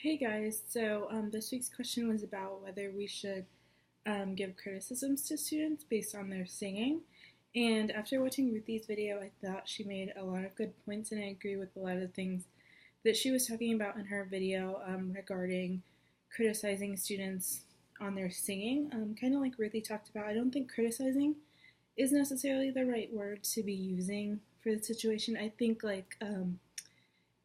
Hey guys, this week's question was about whether we should give criticisms to students based on their singing. And after watching Ruthie's video, I thought she made a lot of good points, and I agree with a lot of things that she was talking about in her video regarding criticizing students on their singing. Kind of like Ruthie talked about, I don't think criticizing is necessarily the right word to be using for the situation. I think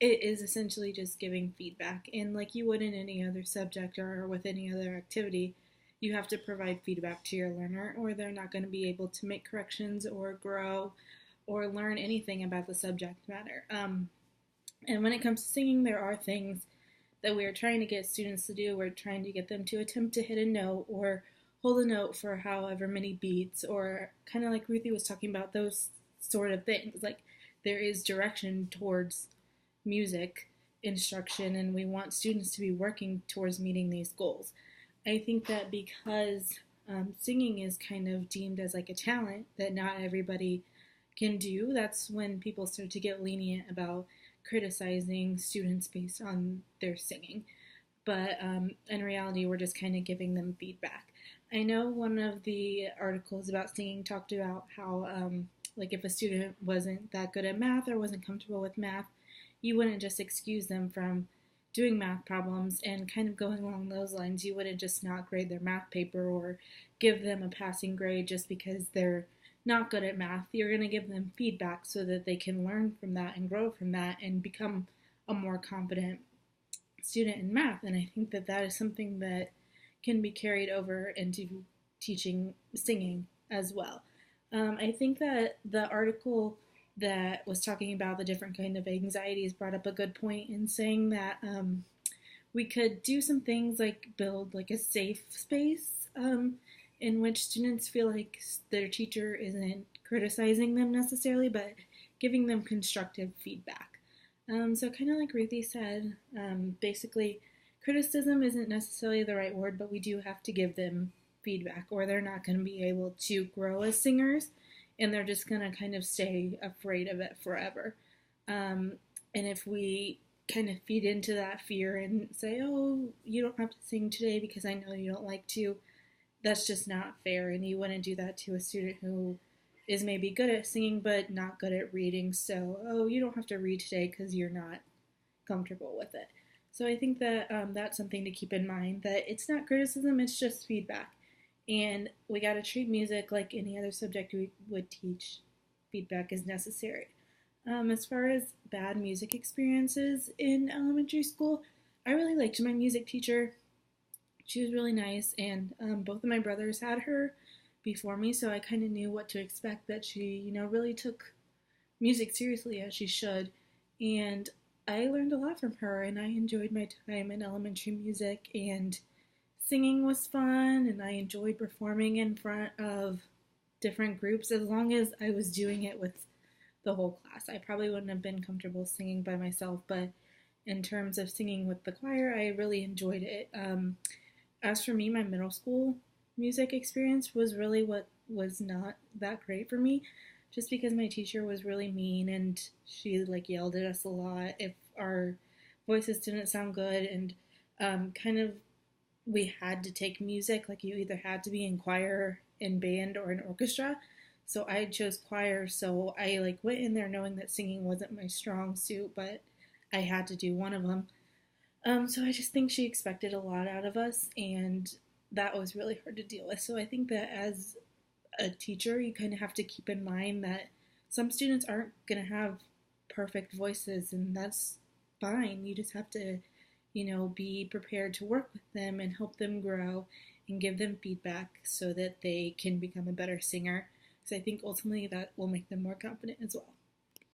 it is essentially just giving feedback. And like you would in any other subject or with any other activity, you have to provide feedback to your learner, or they're not going to be able to make corrections or grow or learn anything about the subject matter. And when it comes to singing, there are things that we're trying to get students to do. We're trying to get them to attempt to hit a note or hold a note for however many beats, or kind of like Ruthie was talking about, those sort of things. Like, there is direction towards music instruction, and we want students to be working towards meeting these goals. I think that because singing is kind of deemed as like a talent that not everybody can do, that's when people start to get lenient about criticizing students based on their singing. But in reality, we're just kind of giving them feedback. I know one of the articles about singing talked about how, like, if a student wasn't that good at math or wasn't comfortable with math, you wouldn't just excuse them from doing math problems, and kind of going along those lines, you wouldn't just not grade their math paper or give them a passing grade just because they're not good at math. You're going to give them feedback so that they can learn from that and grow from that and become a more competent student in math. And I think that that is something that can be carried over into teaching singing as well. I think that the article that was talking about the different kind of anxieties brought up a good point in saying that we could do some things like build like a safe space in which students feel like their teacher isn't criticizing them necessarily, but giving them constructive feedback. So kind of like Ruthie said, basically criticism isn't necessarily the right word, but we do have to give them feedback, or they're not going to be able to grow as singers, and they're just going to kind of stay afraid of it forever. And if we kind of feed into that fear and say, oh, you don't have to sing today because I know you don't like to, that's just not fair. And you wouldn't do that to a student who is maybe good at singing but not good at reading. So, oh, you don't have to read today because you're not comfortable with it. So I think that that's something to keep in mind, that it's not criticism, it's just feedback. And we got to treat music like any other subject we would teach. Feedback is necessary. As far as bad music experiences in elementary school, I really liked my music teacher. She was really nice, and both of my brothers had her before me, so I kind of knew what to expect, that she, really took music seriously as she should. And I learned a lot from her, and I enjoyed my time in elementary music, and singing was fun, and I enjoyed performing in front of different groups as long as I was doing it with the whole class. I probably wouldn't have been comfortable singing by myself, but in terms of singing with the choir, I really enjoyed it. As for me, my middle school music experience was really what was not that great for me, just because my teacher was really mean, and she yelled at us a lot if our voices didn't sound good, and kind of we had to take music, like you either had to be in choir, in band, or in orchestra. So I chose choir, so I went in there knowing that singing wasn't my strong suit, but I had to do one of them. So I just think she expected a lot out of us, and that was really hard to deal with. So I think that as a teacher, you kind of have to keep in mind that some students aren't going to have perfect voices, and that's fine. You just have to be prepared to work with them and help them grow and give them feedback so that they can become a better singer. Because I think ultimately that will make them more confident as well.